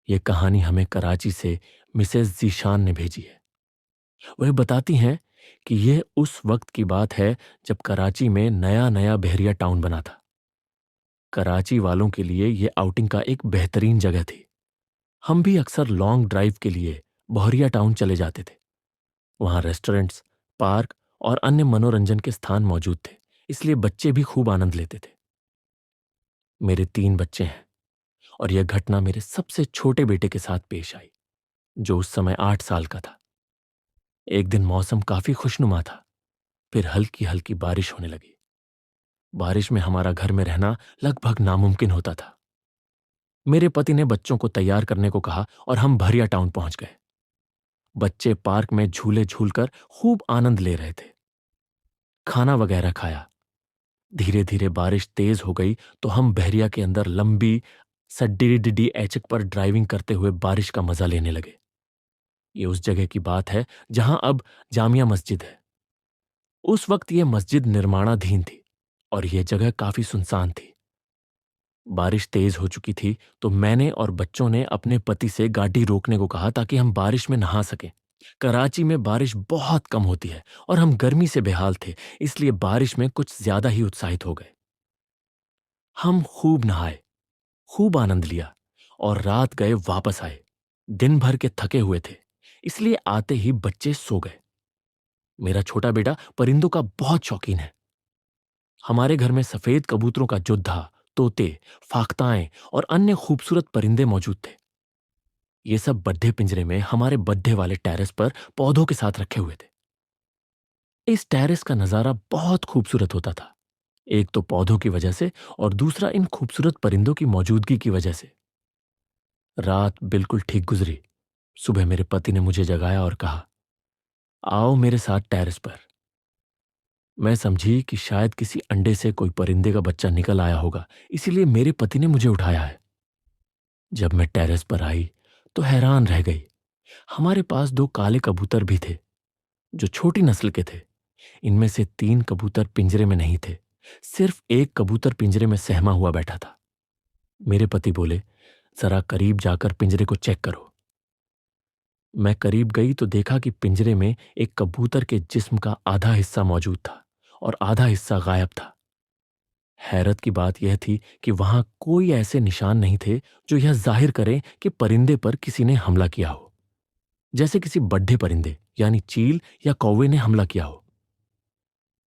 ये कहानी हमें कराची से मिसेस जीशान ने भेजी है। वह बताती हैं कि यह उस वक्त की बात है जब कराची में नया नया बहरिया टाउन बना था। कराची वालों के लिए यह आउटिंग का एक बेहतरीन जगह थी। हम भी अक्सर लॉन्ग ड्राइव के लिए बहरिया टाउन चले जाते थे। वहाँ रेस्टोरेंट्स, पार्क और अन्य मनोरंजन के स्थान मौजूद थे, इसलिए बच्चे भी खूब आनंद लेते थे। मेरे 3 बच्चे हैं और यह घटना मेरे सबसे छोटे बेटे के साथ पेश आई, जो उस समय 8 साल का था। एक दिन मौसम काफी खुशनुमा था, फिर हल्की हल्की बारिश होने लगी। बारिश में हमारा घर में रहना लगभग नामुमकिन होता था। मेरे पति ने बच्चों को तैयार करने को कहा और हम भरिया टाउन पहुंच गए। बच्चे पार्क में झूले झूलकर खूब आनंद ले रहे थे। खाना वगैरह खाया। धीरे धीरे बारिश तेज हो गई तो हम बहरिया के अंदर लंबी सड्डी डिडी एचक पर ड्राइविंग करते हुए बारिश का मजा लेने लगे। ये उस जगह की बात है जहां अब जामिया मस्जिद है। उस वक्त यह मस्जिद निर्माणाधीन थी और यह जगह काफी सुनसान थी। बारिश तेज हो चुकी थी तो मैंने और बच्चों ने अपने पति से गाड़ी रोकने को कहा ताकि हम बारिश में नहा सकें। कराची में बारिश बहुत कम होती है और हम गर्मी से बेहाल थे, इसलिए बारिश में कुछ ज्यादा ही उत्साहित हो गए। हम खूब नहाए, खूब आनंद लिया और रात गए वापस आए। दिन भर के थके हुए थे, इसलिए आते ही बच्चे सो गए। मेरा छोटा बेटा परिंदों का बहुत शौकीन है। हमारे घर में सफेद कबूतरों का जुद्धा, तोते, फाख्ताएं और अन्य खूबसूरत परिंदे मौजूद थे। ये सब बड्ढे पिंजरे में हमारे बड्ढे वाले टेरेस पर पौधों के साथ रखे हुए थे। इस टेरेस का नजारा बहुत खूबसूरत होता था, एक तो पौधों की वजह से और दूसरा इन खूबसूरत परिंदों की मौजूदगी की वजह से। रात बिल्कुल ठीक गुजरी। सुबह मेरे पति ने मुझे जगाया और कहा, आओ मेरे साथ टेरेस पर। मैं समझी कि शायद किसी अंडे से कोई परिंदे का बच्चा निकल आया होगा, इसीलिए मेरे पति ने मुझे उठाया है। जब मैं टेरेस पर आई तो हैरान रह गई। हमारे पास 2 काले कबूतर भी थे, जो छोटी नस्ल के थे। इनमें से 3 कबूतर पिंजरे में नहीं थे, सिर्फ एक कबूतर पिंजरे में सहमा हुआ बैठा था। मेरे पति बोले, जरा करीब जाकर पिंजरे को चेक करो। मैं करीब गई तो देखा कि पिंजरे में एक कबूतर के जिस्म का आधा हिस्सा मौजूद था और आधा हिस्सा गायब था। हैरत की बात यह थी कि वहां कोई ऐसे निशान नहीं थे जो यह जाहिर करें कि परिंदे पर किसी ने हमला किया हो, जैसे किसी बड्ढे परिंदे यानी चील या कौवे ने हमला किया हो।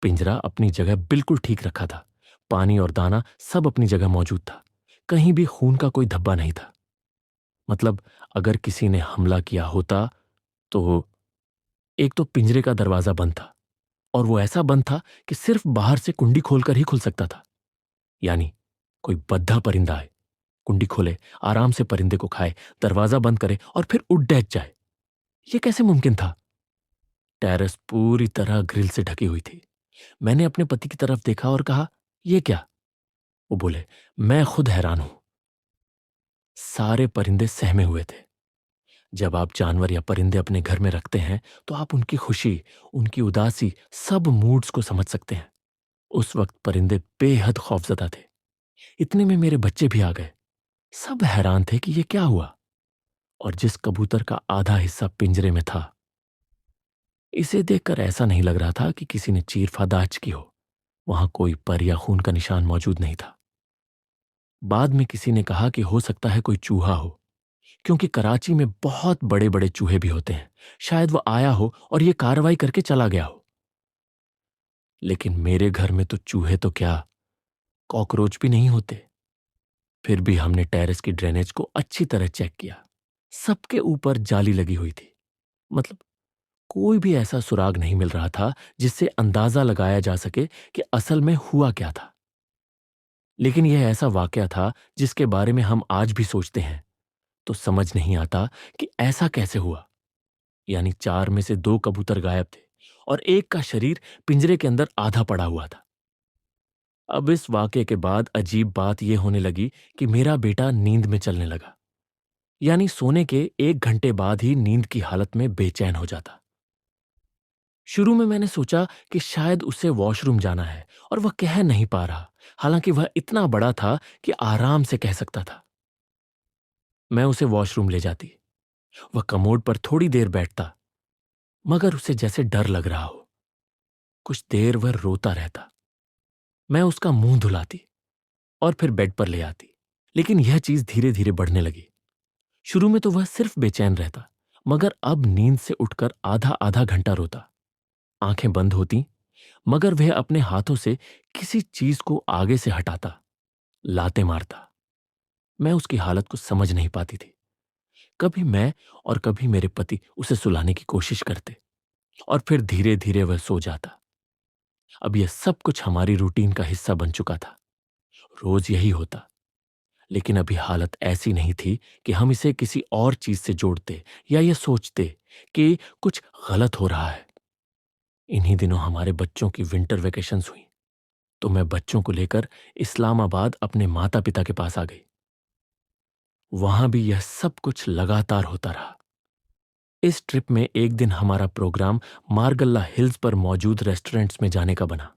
पिंजरा अपनी जगह बिल्कुल ठीक रखा था, पानी और दाना सब अपनी जगह मौजूद था। कहीं भी खून का कोई धब्बा नहीं था। मतलब अगर किसी ने हमला किया होता तो एक तो पिंजरे का दरवाजा बंद था और वो ऐसा बंद था कि सिर्फ बाहर से कुंडी खोलकर ही खुल सकता था। यानी कोई बद्धा परिंदा आए, कुंडी खोले, आराम से परिंदे को खाए, दरवाजा बंद करे और फिर उड़ डैच जाए। ये कैसे मुमकिन था? टेरेस पूरी तरह ग्रिल से ढकी हुई थी। मैंने अपने पति की तरफ देखा और कहा, यह क्या? वो बोले, मैं खुद हैरान हूं। सारे परिंदे सहमे हुए थे। जब आप जानवर या परिंदे अपने घर में रखते हैं तो आप उनकी खुशी, उनकी उदासी, सब मूड्स को समझ सकते हैं। उस वक्त परिंदे बेहद खौफजदा थे। इतने में मेरे बच्चे भी आ गए। सब हैरान थे कि यह क्या हुआ। और जिस कबूतर का आधा हिस्सा पिंजरे में था, इसे देखकर ऐसा नहीं लग रहा था कि किसी ने चीर-फाड़ की हो। वहां कोई पर या खून का निशान मौजूद नहीं था। बाद में किसी ने कहा कि हो सकता है कोई चूहा हो, क्योंकि कराची में बहुत बड़े बड़े चूहे भी होते हैं। शायद वो आया हो और ये कार्रवाई करके चला गया हो। लेकिन मेरे घर में तो चूहे तो क्या, कॉकरोच भी नहीं होते। फिर भी हमने टेरेस की ड्रेनेज को अच्छी तरह चेक किया। सबके ऊपर जाली लगी हुई थी। मतलब कोई भी ऐसा सुराग नहीं मिल रहा था जिससे अंदाजा लगाया जा सके कि असल में हुआ क्या था। लेकिन यह ऐसा वाकया था जिसके बारे में हम आज भी सोचते हैं तो समझ नहीं आता कि ऐसा कैसे हुआ। यानी 4 में से 2 कबूतर गायब थे और एक का शरीर पिंजरे के अंदर आधा पड़ा हुआ था। अब इस वाकये के बाद अजीब बात यह होने लगी कि मेरा बेटा नींद में चलने लगा। यानी सोने के 1 घंटे बाद ही नींद की हालत में बेचैन हो जाता। शुरू में मैंने सोचा कि शायद उसे वॉशरूम जाना है और वह कह नहीं पा रहा, हालांकि वह इतना बड़ा था कि आराम से कह सकता था। मैं उसे वॉशरूम ले जाती। वह कमोड पर थोड़ी देर बैठता, मगर उसे जैसे डर लग रहा हो। कुछ देर वह रोता रहता। मैं उसका मुंह धुलाती और फिर बेड पर ले आती। लेकिन यह चीज धीरे धीरे बढ़ने लगी। शुरू में तो वह सिर्फ बेचैन रहता, मगर अब नींद से उठकर आधा आधा घंटा रोता। आंखें बंद होती, मगर वह अपने हाथों से किसी चीज को आगे से हटाता, लाते मारता। मैं उसकी हालत को समझ नहीं पाती थी। कभी मैं और कभी मेरे पति उसे सुलाने की कोशिश करते, और फिर धीरे धीरे वह सो जाता। अब यह सब कुछ हमारी रूटीन का हिस्सा बन चुका था। रोज यही होता। लेकिन अभी हालत ऐसी नहीं थी कि हम इसे किसी और चीज से जोड़ते या ये सोचते कि कुछ गलत हो रहा है। इन्हीं दिनों हमारे बच्चों की विंटर वेकेशंस हुई, तो मैं बच्चों को लेकर इस्लामाबाद अपने माता पिता के पास आ गई। वहां भी यह सब कुछ लगातार होता रहा। इस ट्रिप में एक दिन हमारा प्रोग्राम मारगल्ला हिल्स पर मौजूद रेस्टोरेंट्स में जाने का बना।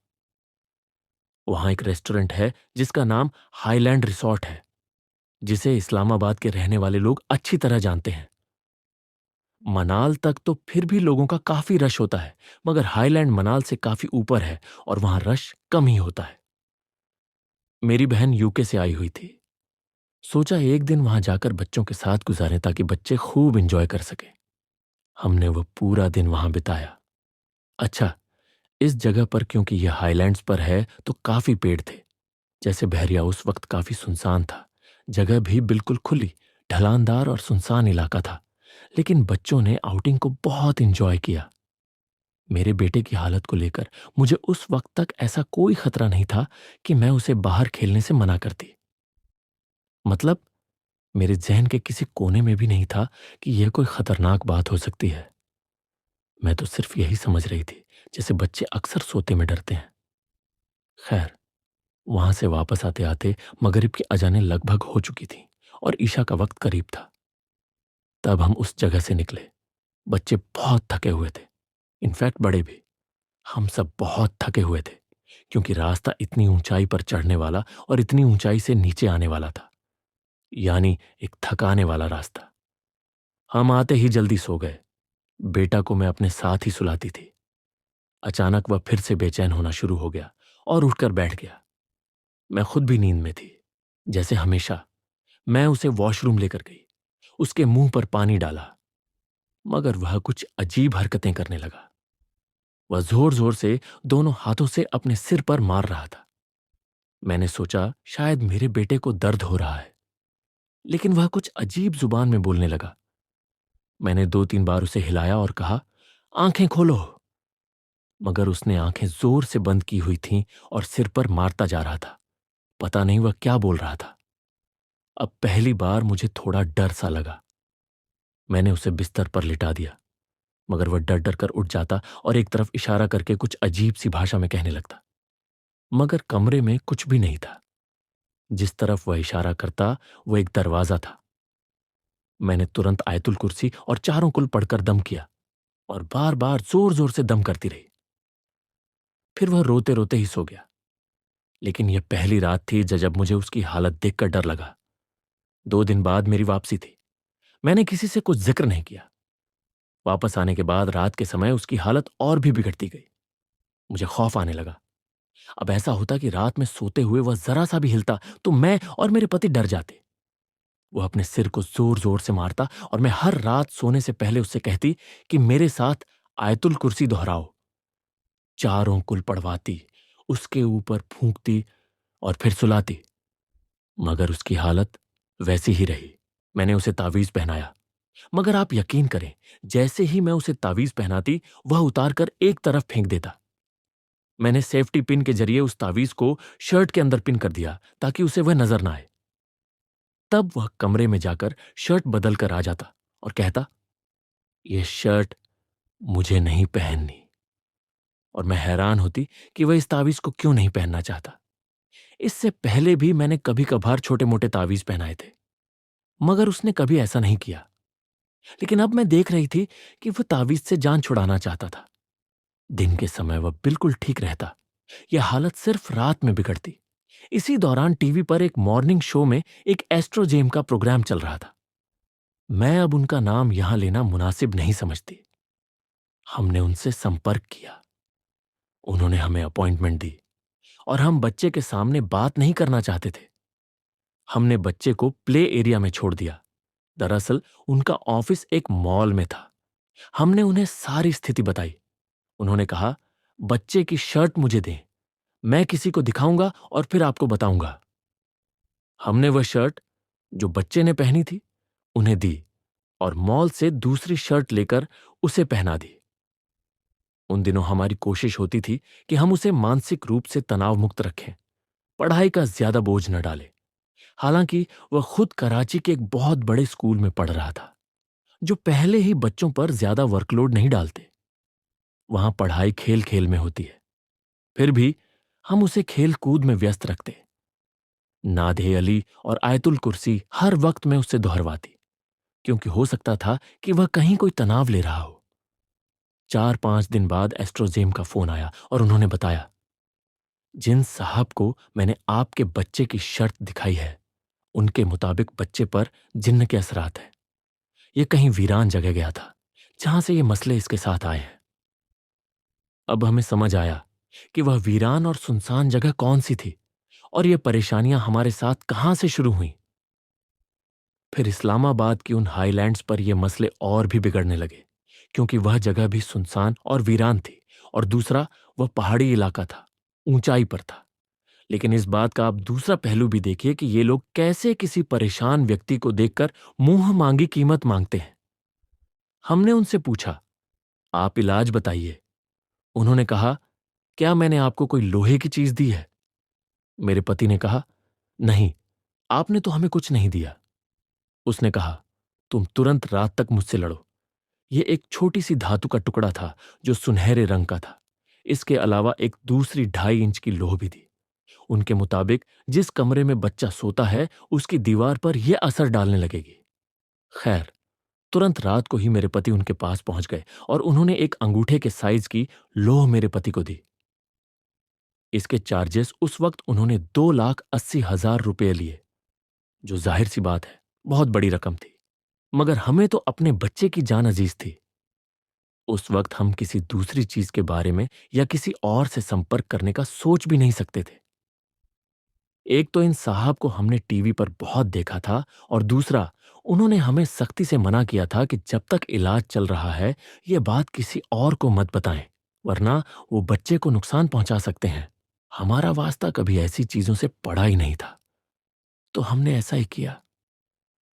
वहां एक रेस्टोरेंट है जिसका नाम हाईलैंड रिसॉर्ट है, जिसे इस्लामाबाद के रहने वाले लोग अच्छी तरह जानते हैं। मनाल तक तो फिर भी लोगों का काफी रश होता है, मगर हाईलैंड मनाल से काफी ऊपर है और वहां रश कम ही होता है। मेरी बहन यूके से आई हुई थी। सोचा एक दिन वहां जाकर बच्चों के साथ गुजारें ताकि बच्चे खूब एंजॉय कर सकें। हमने वो पूरा दिन वहां बिताया। अच्छा, इस जगह पर क्योंकि यह हाईलैंड्स पर है तो काफी पेड़ थे। जैसे बहरिया उस वक्त काफी सुनसान था। जगह भी बिल्कुल खुली, ढलानदार और सुनसान इलाका था। लेकिन बच्चों ने आउटिंग को बहुत एंजॉय किया। मेरे बेटे की हालत को लेकर मुझे उस वक्त तक ऐसा कोई खतरा नहीं था कि मैं उसे बाहर खेलने से मना करती। मतलब मेरे जहन के किसी कोने में भी नहीं था कि यह कोई खतरनाक बात हो सकती है। मैं तो सिर्फ यही समझ रही थी, जैसे बच्चे अक्सर सोते में डरते हैं। खैर, वहां से वापस आते आते मगरिब की अजानें लगभग हो चुकी थी और ईशा का वक्त करीब था। तब हम उस जगह से निकले। बच्चे बहुत थके हुए थे, इनफैक्ट बड़े भी। हम सब बहुत थके हुए थे, क्योंकि रास्ता इतनी ऊंचाई पर चढ़ने वाला और इतनी ऊंचाई से नीचे आने वाला था, यानी एक थकाने वाला रास्ता। हम आते ही जल्दी सो गए। बेटा को मैं अपने साथ ही सुलाती थी। अचानक वह फिर से बेचैन होना शुरू हो गया और उठकर बैठ गया। मैं खुद भी नींद में थी। जैसे हमेशा, मैं उसे वॉशरूम लेकर गई, उसके मुंह पर पानी डाला, मगर वह कुछ अजीब हरकतें करने लगा। वह जोर जोर से दोनों हाथों से अपने सिर पर मार रहा था। मैंने सोचा शायद मेरे बेटे को दर्द हो रहा है, लेकिन वह कुछ अजीब जुबान में बोलने लगा। मैंने 2-3 बार उसे हिलाया और कहा, आंखें खोलो, मगर उसने आंखें जोर से बंद की हुई थीं और सिर पर मारता जा रहा था। पता नहीं वह क्या बोल रहा था। अब पहली बार मुझे थोड़ा डर सा लगा। मैंने उसे बिस्तर पर लिटा दिया, मगर वह डर डर कर उठ जाता और एक तरफ इशारा करके कुछ अजीब सी भाषा में कहने लगता। मगर कमरे में कुछ भी नहीं था। जिस तरफ वह इशारा करता वो एक दरवाजा था। मैंने तुरंत आयतुल कुर्सी और चारों कुल पढ़कर दम किया और बार बार जोर जोर से दम करती रही। फिर वह रोते रोते ही सो गया। लेकिन यह पहली रात थी जब मुझे उसकी हालत देखकर डर लगा। 2 दिन बाद मेरी वापसी थी। मैंने किसी से कुछ जिक्र नहीं किया। वापस आने के बाद रात के समय उसकी हालत और भी बिगड़ती गई। मुझे खौफ आने लगा। अब ऐसा होता कि रात में सोते हुए वह जरा सा भी हिलता तो मैं और मेरे पति डर जाते। वह अपने सिर को जोर जोर से मारता और मैं हर रात सोने से पहले उससे कहती कि मेरे साथ आयतुल कुर्सी दोहराओ। चारों कुल पढ़वाती, उसके ऊपर फूंकती और फिर सुलाती, मगर उसकी हालत वैसी ही रही। मैंने उसे तावीज पहनाया, मगर आप यकीन करें, जैसे ही मैं उसे तावीज पहनाती वह उतारकर एक तरफ फेंक देता। मैंने सेफ्टी पिन के जरिए उस तावीज को शर्ट के अंदर पिन कर दिया ताकि उसे वह नजर ना आए। तब वह कमरे में जाकर शर्ट बदल कर आ जाता और कहता, यह शर्ट मुझे नहीं पहननी। और मैं हैरान होती कि वह इस तावीज को क्यों नहीं पहनना चाहता। इससे पहले भी मैंने कभी कभार छोटे मोटे तावीज पहनाए थे, मगर उसने कभी ऐसा नहीं किया। लेकिन अब मैं देख रही थी कि वह तावीज से जान छुड़ाना चाहता था। दिन के समय वह बिल्कुल ठीक रहता। यह हालत सिर्फ रात में बिगड़ती। इसी दौरान टीवी पर एक मॉर्निंग शो में एक एस्ट्रोजेम का प्रोग्राम चल रहा था। मैं अब उनका नाम यहां लेना मुनासिब नहीं समझती। हमने उनसे संपर्क किया, उन्होंने हमें अपॉइंटमेंट दी और हम बच्चे के सामने बात नहीं करना चाहते थे। हमने बच्चे को प्ले एरिया में छोड़ दिया। दरअसल उनका ऑफिस एक मॉल में था। हमने उन्हें सारी स्थिति बताई। उन्होंने कहा, बच्चे की शर्ट मुझे दें, मैं किसी को दिखाऊंगा और फिर आपको बताऊंगा। हमने वह शर्ट जो बच्चे ने पहनी थी उन्हें दी और मॉल से दूसरी शर्ट लेकर उसे पहना दी। उन दिनों हमारी कोशिश होती थी कि हम उसे मानसिक रूप से तनाव मुक्त रखें, पढ़ाई का ज्यादा बोझ न डालें। हालांकि वह खुद कराची के एक बहुत बड़े स्कूल में पढ़ रहा था, जो पहले ही बच्चों पर ज्यादा वर्कलोड नहीं डालते। वहां पढ़ाई खेल खेल में होती है, फिर भी हम उसे खेल कूद में व्यस्त रखते। नादे अली और आयतुल कुर्सी हर वक्त मैं उससे दोहरवाती, क्योंकि हो सकता था कि वह कहीं कोई तनाव ले रहा हो। 4-5 दिन बाद एस्ट्रोजेम का फोन आया और उन्होंने बताया, जिन साहब को मैंने आपके बच्चे की शर्त दिखाई है, उनके मुताबिक बच्चे पर जिन्न के असरात हैं। ये कहीं वीरान जगह गया था, जहां से ये मसले इसके साथ आए हैं। अब हमें समझ आया कि वह वीरान और सुनसान जगह कौन सी थी और ये परेशानियां हमारे साथ कहां से शुरू हुई। फिर इस्लामाबाद की उन हाईलैंड्स पर ये मसले और भी बिगड़ने लगे, क्योंकि वह जगह भी सुनसान और वीरान थी और दूसरा वह पहाड़ी इलाका था, ऊंचाई पर था। लेकिन इस बात का आप दूसरा पहलू भी देखिए कि ये लोग कैसे किसी परेशान व्यक्ति को देखकर मुंह मांगी कीमत मांगते हैं। हमने उनसे पूछा, आप इलाज बताइए। उन्होंने कहा, क्या मैंने आपको कोई लोहे की चीज दी है? मेरे पति ने कहा, नहीं, आपने तो हमें कुछ नहीं दिया। उसने कहा, तुम तुरंत रात तक मुझसे लड़ो। यह एक छोटी सी धातु का टुकड़ा था जो सुनहरे रंग का था। इसके अलावा एक दूसरी 2.5 इंच की लोह भी थी। उनके मुताबिक जिस कमरे में बच्चा सोता है उसकी दीवार पर यह असर डालने लगेगी। खैर, तुरंत रात को ही मेरे पति उनके पास पहुंच गए और उन्होंने एक अंगूठे के साइज की लोह मेरे पति को दी। इसके चार्जेस उस वक्त उन्होंने 2,80,000 रुपये लिए, जो जाहिर सी बात है बहुत बड़ी रकम थी। मगर हमें तो अपने बच्चे की जान अजीज थी। उस वक्त हम किसी दूसरी चीज के बारे में या किसी और से संपर्क करने का सोच भी नहीं सकते थे। एक तो इन साहब को हमने टीवी पर बहुत देखा था और दूसरा उन्होंने हमें सख्ती से मना किया था कि जब तक इलाज चल रहा है यह बात किसी और को मत बताएं, वरना वो बच्चे को नुकसान पहुंचा सकते हैं। हमारा वास्ता कभी ऐसी चीजों से पड़ा ही नहीं था, तो हमने ऐसा ही किया।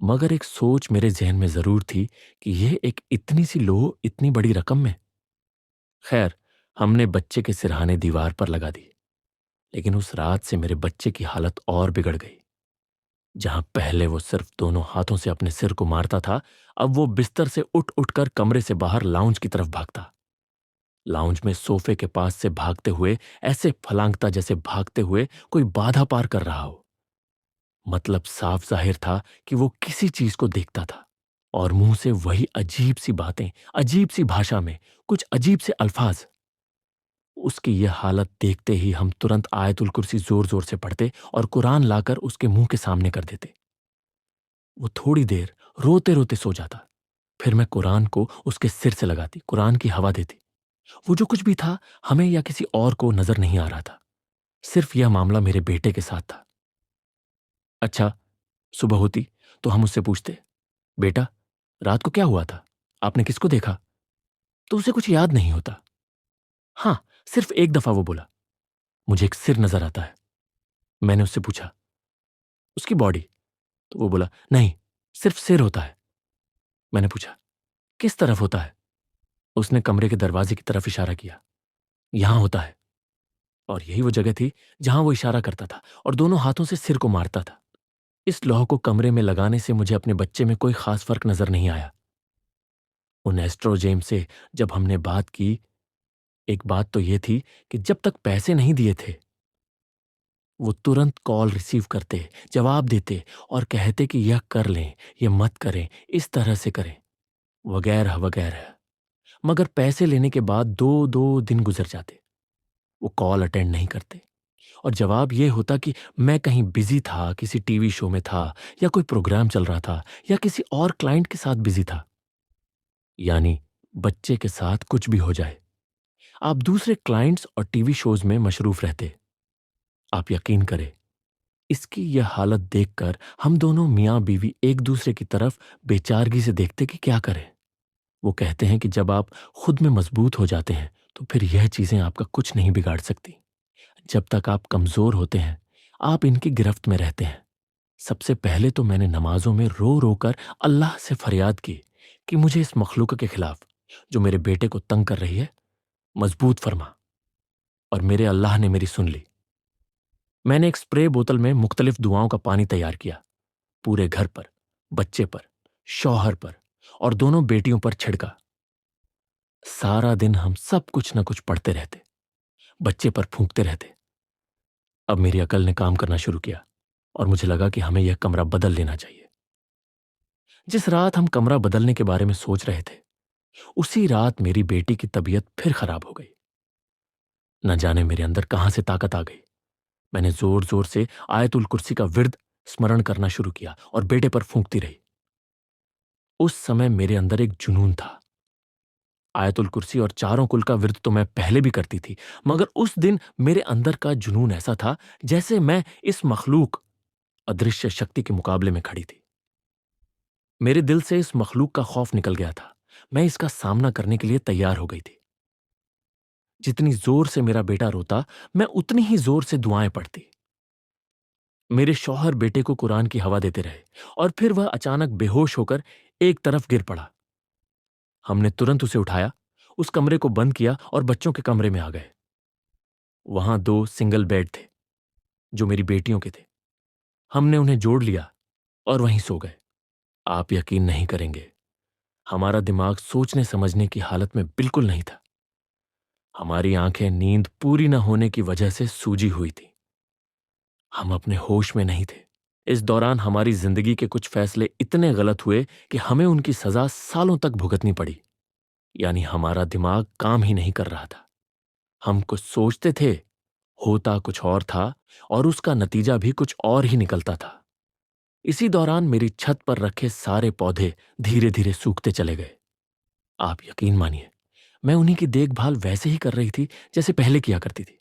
मगर एक सोच मेरे जहन में जरूर थी कि यह एक इतनी सी लोह इतनी बड़ी रकम में। खैर, हमने बच्चे के सिरहाने दीवार पर लगा दी। लेकिन उस रात से मेरे बच्चे की हालत और बिगड़ गई। जहां पहले वो सिर्फ दोनों हाथों से अपने सिर को मारता था, अब वो बिस्तर से उठ उठकर कमरे से बाहर लाउंज की तरफ भागता। लाउंज में सोफे के पास से भागते हुए ऐसे फलांगता जैसे भागते हुए कोई बाधा पार कर रहा हो। मतलब साफ जाहिर था कि वो किसी चीज को देखता था और मुंह से वही अजीब सी बातें, अजीब सी भाषा में कुछ अजीब से अल्फाज। उसकी यह हालत देखते ही हम तुरंत आयतुल कुर्सी जोर जोर से पढ़ते और कुरान लाकर उसके मुंह के सामने कर देते। वो थोड़ी देर रोते रोते सो जाता। फिर मैं कुरान को उसके सिर से लगाती, कुरान की हवा देती। वो जो कुछ भी था हमें या किसी और को नजर नहीं आ रहा था। सिर्फ यह मामला मेरे बेटे के साथ था। अच्छा, सुबह होती तो हम उससे पूछते, बेटा, रात को क्या हुआ था? आपने किसको देखा? तो उसे कुछ याद नहीं होता। हाँ, सिर्फ एक दफा वो बोला, मुझे एक सिर नजर आता है। मैंने उससे पूछा, उसकी बॉडी? तो वो बोला, नहीं, सिर्फ सिर होता है। मैंने पूछा, किस तरफ होता है? उसने कमरे के दरवाजे की तरफ इशारा किया, यहां होता है। और यही वो जगह थी जहां वो इशारा करता था और दोनों हाथों से सिर को मारता था। इस लौह को कमरे में लगाने से मुझे अपने बच्चे में कोई खास फर्क नजर नहीं आया। उन एस्ट्रोजेम से जब हमने बात की, एक बात तो यह थी कि जब तक पैसे नहीं दिए थे वो तुरंत कॉल रिसीव करते, जवाब देते और कहते कि यह कर लें, यह मत करें, इस तरह से करें, वगैरह वगैरह। मगर पैसे लेने के बाद 2-2 दिन गुजर जाते, वो कॉल अटेंड नहीं करते। और जवाब ये होता कि मैं कहीं बिजी था, किसी टीवी शो में था, या कोई प्रोग्राम चल रहा था, या किसी और क्लाइंट के साथ बिजी था। यानी बच्चे के साथ कुछ भी हो जाए, आप दूसरे क्लाइंट्स और टीवी शोज में मशरूफ रहते। आप यकीन करें, इसकी यह हालत देखकर हम दोनों मियाँ बीवी एक दूसरे की तरफ बेचारगी से देखते कि क्या करें। वो कहते हैं कि जब आप खुद में मजबूत हो जाते हैं तो फिर यह चीजें आपका कुछ नहीं बिगाड़ सकती। जब तक आप कमजोर होते हैं, आप इनकी गिरफ्त में रहते हैं। सबसे पहले तो मैंने नमाजों में रो रो कर अल्लाह से फरियाद की कि मुझे इस मखलूक के खिलाफ, जो मेरे बेटे को तंग कर रही है, मजबूत फरमा। और मेरे अल्लाह ने मेरी सुन ली। मैंने एक स्प्रे बोतल में मुख्तलिफ दुआओं का पानी तैयार किया, पूरे घर पर, बच्चे पर, शौहर पर और दोनों बेटियों पर छिड़का। सारा दिन हम सब कुछ न कुछ पढ़ते रहते, बच्चे पर फूंकते रहते। अब मेरी अकल ने काम करना शुरू किया और मुझे लगा कि हमें यह कमरा बदल लेना चाहिए। जिस रात हम कमरा बदलने के बारे में सोच रहे थे, उसी रात मेरी बेटी की तबीयत फिर खराब हो गई। न जाने मेरे अंदर कहां से ताकत आ गई। मैंने जोर जोर से आयतुल कुर्सी का विर्द स्मरण करना शुरू किया और बेटे पर फूंकती रही। उस समय मेरे अंदर एक जुनून था। आयतुल कुर्सी और चारों कुल का विर्द तो मैं पहले भी करती थी, मगर उस दिन मेरे अंदर का जुनून ऐसा था जैसे मैं इस मखलूक, अदृश्य शक्ति के मुकाबले में खड़ी थी। मेरे दिल से इस मखलूक का खौफ निकल गया था। मैं इसका सामना करने के लिए तैयार हो गई थी। जितनी जोर से मेरा बेटा रोता, मैं उतनी ही जोर से दुआएं पढ़ती। मेरे शौहर बेटे को कुरान की हवा देते रहे और फिर वह अचानक बेहोश होकर एक तरफ गिर पड़ा। हमने तुरंत उसे उठाया, उस कमरे को बंद किया और बच्चों के कमरे में आ गए। वहां 2 सिंगल बेड थे जो मेरी बेटियों के थे। हमने उन्हें जोड़ लिया और वहीं सो गए। आप यकीन नहीं करेंगे, हमारा दिमाग सोचने समझने की हालत में बिल्कुल नहीं था। हमारी आंखें नींद पूरी न होने की वजह से सूजी हुई थी। हम अपने होश में नहीं थे। इस दौरान हमारी जिंदगी के कुछ फैसले इतने गलत हुए कि हमें उनकी सजा सालों तक भुगतनी पड़ी। यानी हमारा दिमाग काम ही नहीं कर रहा था। हम कुछ सोचते थे, होता कुछ और था और उसका नतीजा भी कुछ और ही निकलता था। इसी दौरान मेरी छत पर रखे सारे पौधे धीरे धीरे सूखते चले गए। आप यकीन मानिए, मैं उन्हीं की देखभाल वैसे ही कर रही थी जैसे पहले किया करती थी।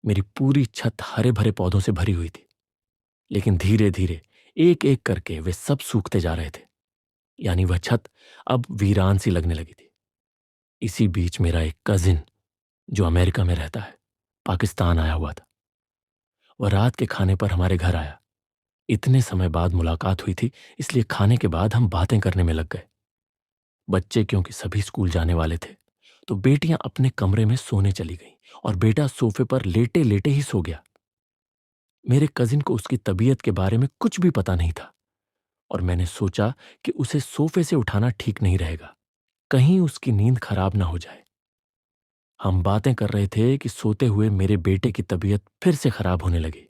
मेरी पूरी छत हरे भरे पौधों से भरी हुई थी, लेकिन धीरे धीरे एक एक करके वे सब सूखते जा रहे थे। यानी वह छत अब वीरान सी लगने लगी थी। इसी बीच मेरा एक कजिन, जो अमेरिका में रहता है, पाकिस्तान आया हुआ था। वह रात के खाने पर हमारे घर आया। इतने समय बाद मुलाकात हुई थी, इसलिए खाने के बाद हम बातें करने में लग गए। बच्चे क्योंकि सभी स्कूल जाने वाले थे, तो बेटियां अपने कमरे में सोने चली गईं और बेटा सोफे पर लेटे लेटे ही सो गया। मेरे कजिन को उसकी तबीयत के बारे में कुछ भी पता नहीं था और मैंने सोचा कि उसे सोफे से उठाना ठीक नहीं रहेगा, कहीं उसकी नींद खराब ना हो जाए। हम बातें कर रहे थे कि सोते हुए मेरे बेटे की तबीयत फिर से खराब होने लगी।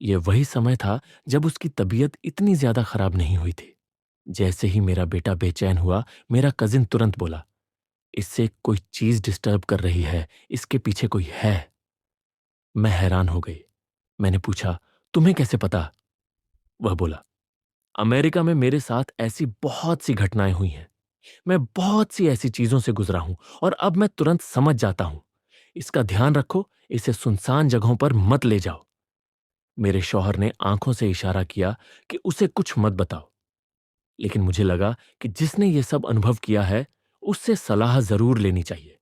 यह वही समय था जब उसकी तबीयत इतनी ज्यादा खराब नहीं हुई थी। जैसे ही मेरा बेटा बेचैन हुआ, मेरा कजिन तुरंत बोला, इससे कोई चीज डिस्टर्ब कर रही है, इसके पीछे कोई है। मैं हैरान हो गई। मैंने पूछा, तुम्हें कैसे पता? वह बोला, अमेरिका में मेरे साथ ऐसी बहुत सी घटनाएं हुई हैं। मैं बहुत सी ऐसी चीजों से गुजरा हूं और अब मैं तुरंत समझ जाता हूं। इसका ध्यान रखो, इसे सुनसान जगहों पर मत ले जाओ। मेरे शौहर ने आंखों से इशारा किया कि उसे कुछ मत बताओ, लेकिन मुझे लगा कि जिसने ये सब अनुभव किया है, उससे सलाह जरूर लेनी चाहिए।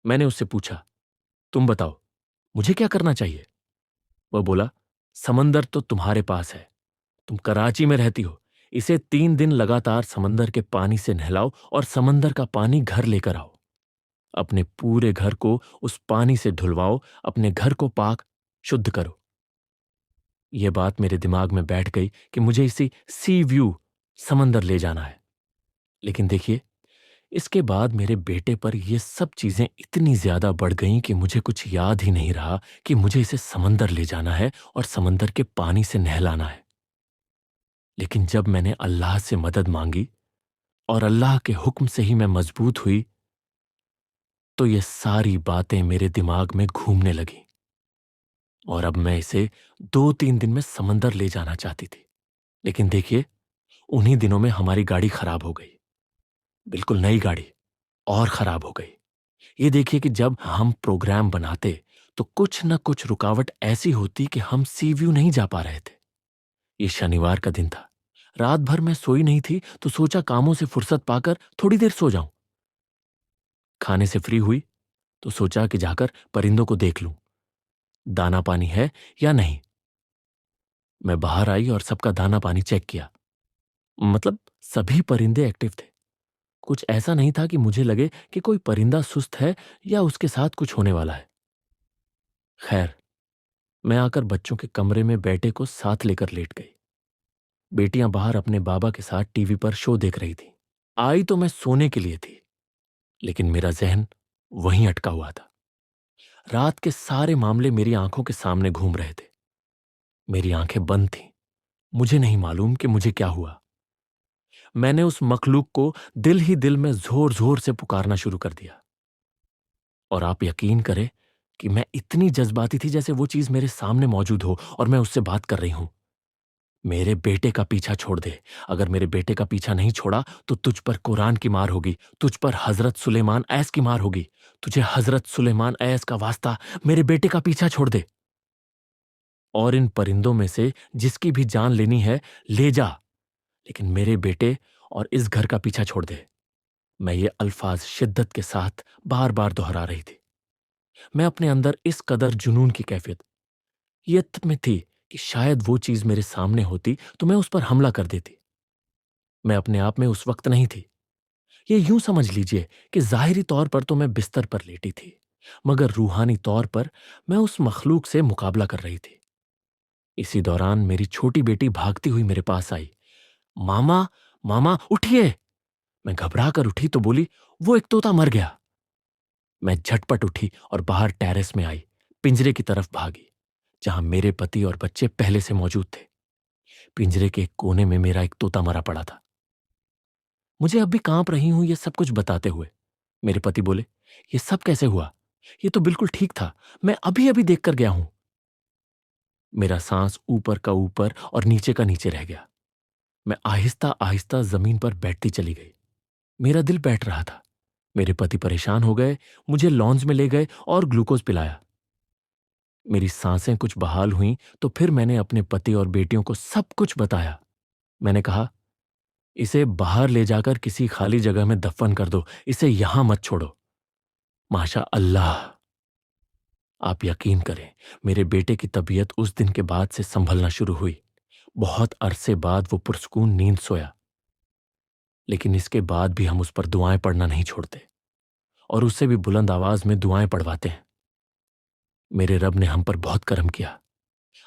मैंने उससे पूछा, तुम बताओ, मुझे क्या करना चाहिए? वह बोला, समंदर तो तुम्हारे पास है, तुम कराची में रहती हो। इसे 3 दिन लगातार समंदर के पानी से नहलाओ और समंदर का पानी घर लेकर आओ। अपने पूरे घर को उस पानी से धुलवाओ, अपने घर को पाक शुद्ध करो। यह बात मेरे दिमाग में बैठ गई कि मुझे इसी सी व्यू, समंदर ले जाना है। लेकिन देखिए, इसके बाद मेरे बेटे पर यह सब चीजें इतनी ज्यादा बढ़ गईं कि मुझे कुछ याद ही नहीं रहा कि मुझे इसे समंदर ले जाना है और समंदर के पानी से नहलाना है। लेकिन जब मैंने अल्लाह से मदद मांगी और अल्लाह के हुक्म से ही मैं मजबूत हुई, तो ये सारी बातें मेरे दिमाग में घूमने लगी। और अब मैं इसे 2-3 दिन में समंदर ले जाना चाहती थी। लेकिन देखिए, उन्हीं दिनों में हमारी गाड़ी खराब हो गई। बिल्कुल नई गाड़ी, और खराब हो गई। ये देखिए कि जब हम प्रोग्राम बनाते तो कुछ न कुछ रुकावट ऐसी होती कि हम सी व्यू नहीं जा पा रहे थे। ये शनिवार का दिन था। रात भर मैं सोई नहीं थी तो सोचा कामों से फुर्सत पाकर थोड़ी देर सो जाऊं। खाने से फ्री हुई तो सोचा कि जाकर परिंदों को देख लूं, दाना पानी है या नहीं। मैं बाहर आई और सबका दाना पानी चेक किया। मतलब सभी परिंदे एक्टिव थे। कुछ ऐसा नहीं था कि मुझे लगे कि कोई परिंदा सुस्त है या उसके साथ कुछ होने वाला है। खैर, मैं आकर बच्चों के कमरे में बेटे को साथ लेकर लेट गई। बेटियां बाहर अपने बाबा के साथ टीवी पर शो देख रही थी। आई तो मैं सोने के लिए थी, लेकिन मेरा जहन वहीं अटका हुआ था। रात के सारे मामले मेरी आंखों के सामने घूम रहे थे। मेरी आंखें बंद थीं। मुझे नहीं मालूम कि मुझे क्या हुआ। मैंने उस मखलूक को दिल ही दिल में जोर जोर से पुकारना शुरू कर दिया। और आप यकीन करें कि मैं इतनी जज्बाती थी जैसे वो चीज मेरे सामने मौजूद हो और मैं उससे बात कर रही हूं। मेरे बेटे का पीछा छोड़ दे। अगर मेरे बेटे का पीछा नहीं छोड़ा तो तुझ पर कुरान की मार होगी, तुझ पर हजरत सुलेमान ऐस की मार होगी। तुझे हजरत सुलेमान ऐस का वास्ता, मेरे बेटे का पीछा छोड़ दे। और इन परिंदों में से जिसकी भी जान लेनी है ले जा, लेकिन मेरे बेटे और इस घर का पीछा छोड़ दे। मैं ये अल्फाज शिद्दत के साथ बार बार दोहरा रही थी। मैं अपने अंदर इस कदर जुनून की कैफियत यत में थी कि शायद वो चीज मेरे सामने होती तो मैं उस पर हमला कर देती। मैं अपने आप में उस वक्त नहीं थी। ये यूं समझ लीजिए कि जाहिरी तौर पर तो मैं बिस्तर पर लेटी थी, मगर रूहानी तौर पर मैं उस मखलूक से मुकाबला कर रही थी। इसी दौरान मेरी छोटी बेटी भागती हुई मेरे पास आई। मामा, मामा उठिए। मैं घबरा कर उठी तो बोली, वो एक तोता मर गया। मैं झटपट उठी और बाहर टेरेस में आई, पिंजरे की तरफ भागी जहां मेरे पति और बच्चे पहले से मौजूद थे। पिंजरे के एक कोने में मेरा एक तोता मरा पड़ा था। मुझे अब भी कांप रही हूं ये सब कुछ बताते हुए। मेरे पति बोले, ये सब कैसे हुआ? ये तो बिल्कुल ठीक था, मैं अभी अभी देख कर गया हूं। मेरा सांस ऊपर का ऊपर और नीचे का नीचे रह गया। मैं आहिस्ता आहिस्ता जमीन पर बैठती चली गई। मेरा दिल बैठ रहा था। मेरे पति परेशान हो गए, मुझे लॉन्ज में ले गए और ग्लूकोज पिलाया। मेरी सांसें कुछ बहाल हुईं तो फिर मैंने अपने पति और बेटियों को सब कुछ बताया। मैंने कहा, इसे बाहर ले जाकर किसी खाली जगह में दफन कर दो, इसे यहां मत छोड़ो। माशा अल्लाह, आप यकीन करें, मेरे बेटे की तबीयत उस दिन के बाद से संभलना शुरू हुई। बहुत अरसे बाद वो पुरसकून नींद सोया। लेकिन इसके बाद भी हम उस पर दुआएं पढ़ना नहीं छोड़ते और उससे भी बुलंद आवाज में दुआएं पढ़वाते हैं। मेरे रब ने हम पर बहुत करम किया।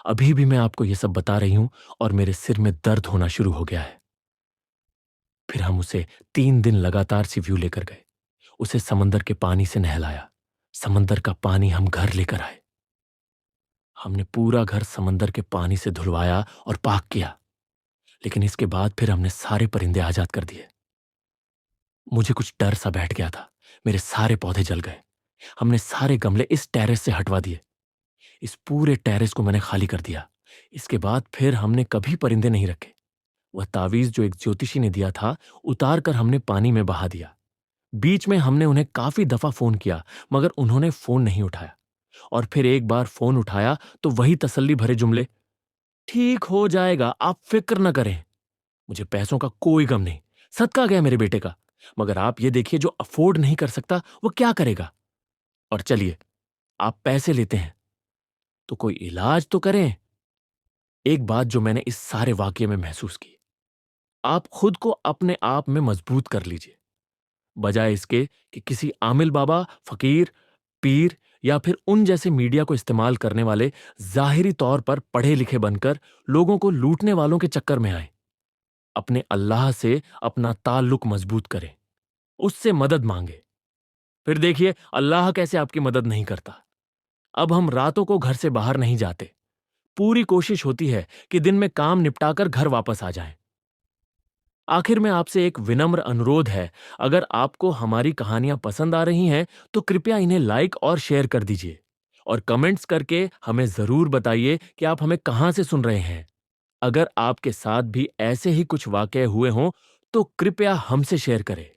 अभी भी मैं आपको ये सब बता रही हूं और मेरे सिर में दर्द होना शुरू हो गया है। फिर हम उसे 3 दिन लगातार सी व्यू लेकर गए। उसे समंदर के पानी से नहलाया। समंदर का पानी हम घर लेकर आए। हमने पूरा घर समंदर के पानी से धुलवाया और पाक किया। लेकिन इसके बाद फिर हमने सारे परिंदे आजाद कर दिए। मुझे कुछ डर सा बैठ गया था। मेरे सारे पौधे जल गए। हमने सारे गमले इस टेरेस से हटवा दिए। इस पूरे टेरेस को मैंने खाली कर दिया। इसके बाद फिर हमने कभी परिंदे नहीं रखे। वह तावीज जो एक ज्योतिषी ने दिया था, उतार कर हमने पानी में बहा दिया। बीच में हमने उन्हें काफी दफा फोन किया, मगर उन्होंने फोन नहीं उठाया। और फिर एक बार फोन उठाया तो वही तसल्ली भरे जुमले, ठीक हो जाएगा, आप फिक्र न करें। मुझे पैसों का कोई गम नहीं, सदका गया मेरे बेटे का। मगर आप ये देखिए, जो अफोर्ड नहीं कर सकता वो क्या करेगा? और चलिए, आप पैसे लेते हैं तो कोई इलाज तो करें। एक बात जो मैंने इस सारे वाकये में महसूस की, आप खुद को अपने आप में मजबूत कर लीजिए, बजाय इसके कि किसी आमिल बाबा, फकीर, पीर या फिर उन जैसे मीडिया को इस्तेमाल करने वाले जाहिरी तौर पर पढ़े लिखे बनकर लोगों को लूटने वालों के चक्कर में आए। अपने अल्लाह से अपना ताल्लुक मजबूत करें, उससे मदद मांगे। फिर देखिए अल्लाह कैसे आपकी मदद नहीं करता। अब हम रातों को घर से बाहर नहीं जाते। पूरी कोशिश होती है कि दिन में काम निपटाकर घर वापस आ जाएं। आखिर में आपसे एक विनम्र अनुरोध है, अगर आपको हमारी कहानियां पसंद आ रही हैं तो कृपया इन्हें लाइक और शेयर कर दीजिए और कमेंट्स करके हमें ज़रूर बताइए कि आप हमें कहाँ से सुन रहे हैं। अगर आपके साथ भी ऐसे ही कुछ वाक़ये हुए हों, तो कृपया हमसे शेयर करें।